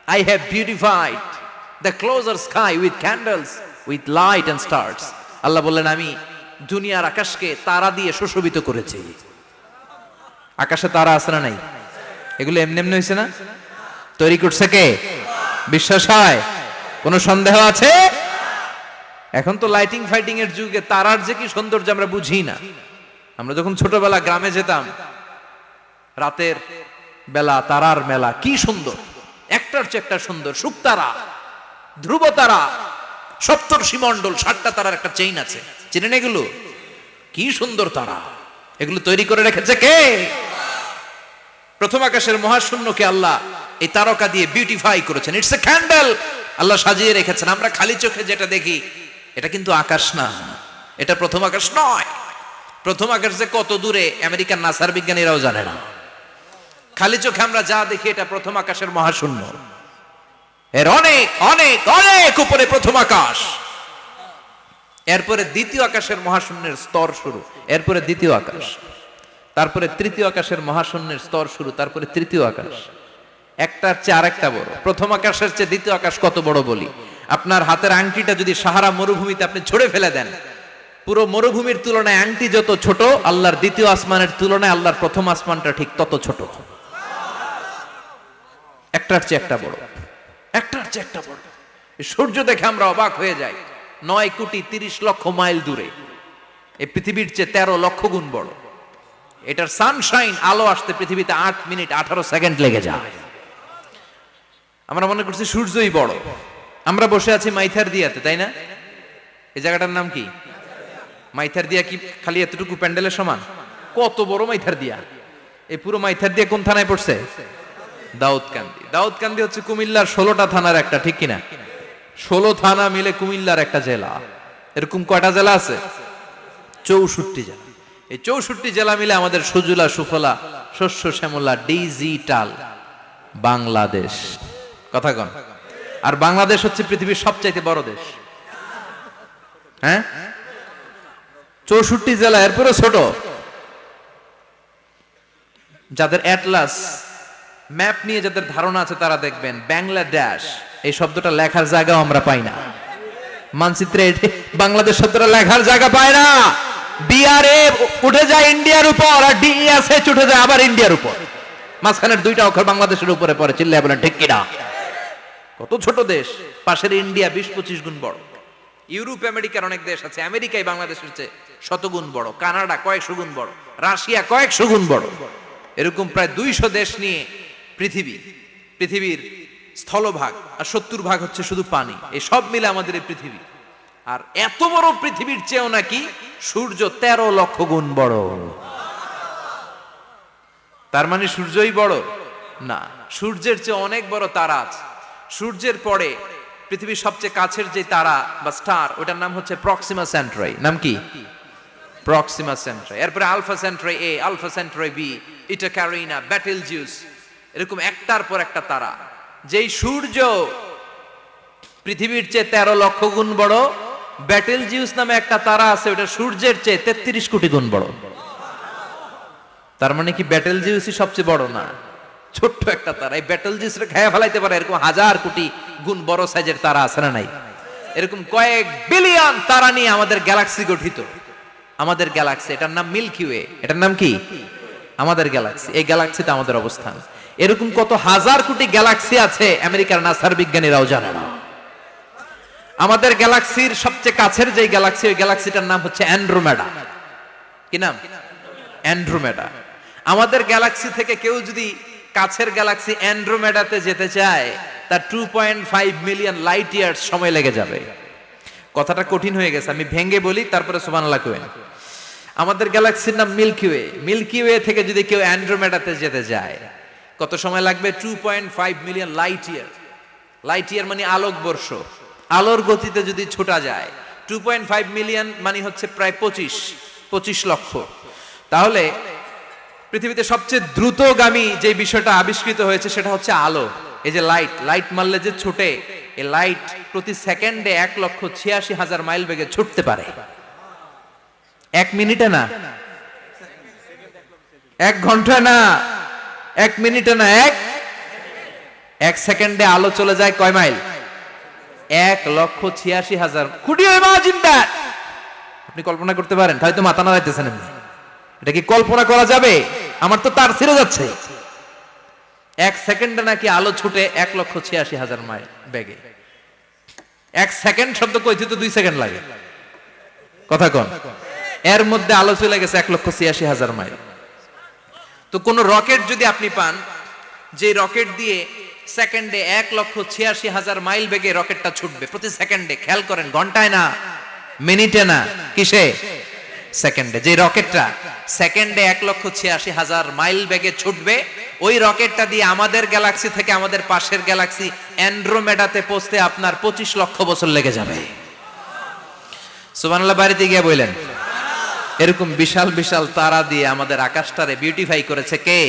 I have beautified the closer sky with candles, with light and stars. আল্লাহ বললেন আমি দুনিয়ার আকাশকে তারা দিয়ে সুশোভিত করেছি। আকাশে তারা আছে না নাই? এগুলো এমনি এমনি হয়েছে না? তৈরি করছে কে? বিশ্বাস হয়? কোনো সন্দেহ আছে? এখন তো লাইটিং ফাইটিং এর যুগে তারার যে কি সৌন্দর্য আমরা বুঝি না। আমরা যখন ছোটবেলা গ্রামে যেতাম, রাতের বেলা তারার মেলা, কি সুন্দর, একটার চেয়ে একটা সুন্দর। শুকতারা, ধ্রুব তারা, সপ্তর্ষি মণ্ডল, 7টা তারার একটা চেইন আছে, চেনেন এগুলো? কি সুন্দর তারা! এগুলো তৈরি করে রেখেছে কে? প্রথম আকাশের মহাশূন্যকে আল্লাহ এই তারকা দিয়ে বিউটিফাই করেছেন। ইটস এ ক্যান্ডেল, আল্লাহ সাজিয়ে রেখেছেন। আমরা খালি চোখে যেটা দেখি এটা কিন্তু আকাশ না, এটা প্রথম আকাশ নয়। প্রথম আকাশ যে কত দূরে আমেরিকার নাসার বিজ্ঞানীরাও জানে না। খালি চোখে আমরা যা দেখি এটা প্রথম আকাশের মহাশূন্য। এর অনেক অনেক অনেক উপরে প্রথম আকাশ, এরপরে দ্বিতীয় আকাশের মহাশূন্যের স্তর শুরু, এরপরে দ্বিতীয় আকাশ, তারপরে তৃতীয় আকাশের মহাশূন্যের স্তর শুরু, তারপরে তৃতীয় আকাশ। একটার চেয়ে আরেকটা বড়। প্রথম আকাশের চেয়ে দ্বিতীয় আকাশ কত বড় বলি, আপনার হাতের আংটিটা যদি সাহারা মরুভূমিতে আপনি ছড়ে ফেলে দেন, পুরো মরুভূমির তুলনায় আংটি যত ছোট, আল্লাহর দ্বিতীয় আসমানের তুলনায় আল্লাহর প্রথম আসমানটা ঠিক তত ছোট। একটার চেয়ে একটা বড়, একটার চেয়ে একটা বড়। সূর্য দেখে আমরা অবাক হয়ে যাই, 9,30,00,000 মাইল দূরে। এই পৃথিবীর চেয়ে 13 লক্ষ গুণ বড়। এটার সানশাইন, আলো আসতে পৃথিবীতে 8 মিনিট 18 সেকেন্ড লেগে যায়। আমরা মনে করছি সূর্যই বড়। আমরা বসে আছি মাইথার দিয়াতে, তাই না? এই জায়গাটার নাম কি? মাইথার দিয়া। কি খালি এতটুকু প্যান্ডেলের সমান? কত বড় মাইথার দিয়া! এই পুরো মাইথার দিয়া কোন থানায় পড়ছে? দাউদকান্দি। দাউদকান্দি হচ্ছে কুমিল্লার 16টা থানার একটা, ঠিক কিনা? 16 থানা মিলে কুমিল্লার একটা জেলা। এরকম কয়টা জেলা আছে? 64 জেলা। এই 64 জেলা মিলে আমাদের সুজলা সুফলা শস্য শ্যামলা ডিজিটাল বাংলাদেশ। কথা কন। আর বাংলাদেশ হচ্ছে পৃথিবীর সবচাইতে বড় দেশ। হ্যাঁ, 64 জেলা, এরপরে ছোট। যাদের অ্যাটলাস ম্যাপ নিয়ে যাদের ধারণা আছে তারা দেখবেন বাংলাদেশ এই শব্দটা লেখার জায়গাও আমরা পাই না। মানচিত্রে বাংলাদেশ শব্দটা লেখার জায়গা পায় না। বিআরএ উঠে যায় ইন্ডিয়ার উপর, আর ডিএসএ উঠে যায় আবার ইন্ডিয়ার উপর। মাঝখানের 2টা অক্ষর বাংলাদেশের উপরে পড়ে। চিল্লায় বলেন ঠিক কিনা? কত ছোট দেশ। পাশের ইন্ডিয়া 20-25 গুণ বড়। ইউরোপ আমেরিকার অনেক দেশ আছে, আমেরিকাই বাংলাদেশের চেয়ে 100 গুণ বড়। কানাডা কয়েকশো গুণ বড়, রাশিয়া কয়েকশো গুণ বড়। এরকম প্রায় 200 দেশ নিয়ে পৃথিবীর স্থলভাগ, আর 70% হচ্ছে শুধু পানি। এই সব মিলে আমাদের এই পৃথিবী। আর এত বড় পৃথিবীর চেয়েও নাকি সূর্য 13 লক্ষ গুণ বড়। তার মানে সূর্যই বড় না, সূর্যের চেয়ে অনেক বড় তারা আছে। সূর্যের পরে পৃথিবীর সবচেয়ে কাছের যে তারা বা স্টার, ওটার নাম হচ্ছে প্রক্সিমা সেন্ট্রাই। নাম কি? প্রক্সিমা সেন্ট্রাই। এরপরে আলফা সেন্ট্রাই এ, আলফা সেন্ট্রাই বি, ইটা ক্যারিনা, বেটেলজিউস, এরকম একটার পর একটা তারা। যেই সূর্য পৃথিবীর চেয়ে 13 লক্ষ গুণ বড়, বেটেলজিউস নামে একটা তারা আছে, ওটা সূর্যের চেয়ে 33 কোটি গুণ বড়। তার মানে কি বেটেলজিউসই সবচেয়ে বড় না? ছোট্ট একটা তারা। এই বেটেলজিউসরে খেয়ে ফেলাইতে পারে এরকম 1000 কোটি গুণ বড় সাইজের তারা আছে না নাই? এরকম কয়েক বিলিয়ন তারা নিয়ে আমাদের গ্যালাক্সি গঠিত। আমাদের গ্যালাক্সি, এটার নাম মিল্কি ওয়ে। এটার নাম কি? আমাদের গ্যালাক্সি। এই গ্যালাক্সিতে আমাদের অবস্থান। এরকম কত হাজার কোটি গ্যালাক্সি আছে আমেরিকার নাসার বিজ্ঞানীরাও জানে না। আমাদের গ্যালাক্সির সবচেয়ে কাছের যে গ্যালাক্সি, ওই গ্যালাক্সিটার নাম হচ্ছে অ্যান্ড্রোমেডা। কি নাম? অ্যান্ড্রোমেডা। আমাদের গ্যালাক্সি থেকে কেউ যদি কাছের গ্যালাক্সি অ্যান্ড্রোমেডাতে যেতে চায়, তার 2.5 মিলিয়ন লাইট ইয়ার্স সময় লেগে যাবে। কথাটা কঠিন হয়ে গেছে, আমি ভেঙে বলি, তারপরে সুবহানাল্লাহ কইবেন। আমাদের গ্যালাক্সির নাম মিল্কি ওয়ে। মিল্কি ওয়ে থেকে যদি কেউ অ্যান্ড্রোমেডাতে যেতে যায়, কত সময় লাগবে? 2.5 million light year. Light year মানে আলোকবর্ষ। আলোর গতিতে যদি ছোটা যায়, 2.5 মিলিয়ন মানে হচ্ছে প্রায় 25 লক্ষ। তাহলে পৃথিবীতে সবচেয়ে দ্রুতগামী যে বিষয়টা আবিষ্কৃত হয়েছে সেটা হচ্ছে আলো। এই যে লাইট মারলে যে ছোটে, এই লাইট প্রতি সেকেন্ডে 1,86,000 মাইল বেগে ছুটতে পারে। 1 মিনিটে না, 1 ঘন্টা না, 1 মিনিটে না, এক সেকেন্ডে আলো চলে যায় কয় mile? 1,86,000। Could you imagine that? আপনি কল্পনা করতে পারেন? হয়তো মাথা নাড়াইতেছেন এমনি। এটা কি কল্পনা করা যাবে? আমার তো তার ছিঁড়ে যাচ্ছে। এক সেকেন্ডে নাকি আলো ছুটে 1,86,000 মাইল বেগে। এক সেকেন্ড শব্দ কইতে তো 2 সেকেন্ড লাগে, কথা কোন? এর মধ্যে আলো চলে গেছে 1,86,000 মাইল। তো কোন রকেট যদি আপনি পান, যে রকেট দিয়ে সেকেন্ডে 1,86,000 মাইল বেগে রকেটটা ছুটবে প্রতি সেকেন্ডে, খেয়াল করেন, ঘন্টায় না, মিনিটে না, কিসে? সেকেন্ডে। যে রকেটটা সেকেন্ডে 1,86,000 মাইল বেগে ছুটবে, ওই রকেটটা দিয়ে আমাদের গ্যালাক্সি থেকে আমাদের পাশের গ্যালাক্সি অ্যান্ড্রোমেডাতে পৌঁছতে আপনার 25 লক্ষ বছর লেগে যাবে। সুবহানাল্লাহ বাড়িতে গিয়ে বললেন। এরকম বিশাল বিশাল তারা দিয়ে আমাদের আকাশটারে বিউটিফাই করেছে কে?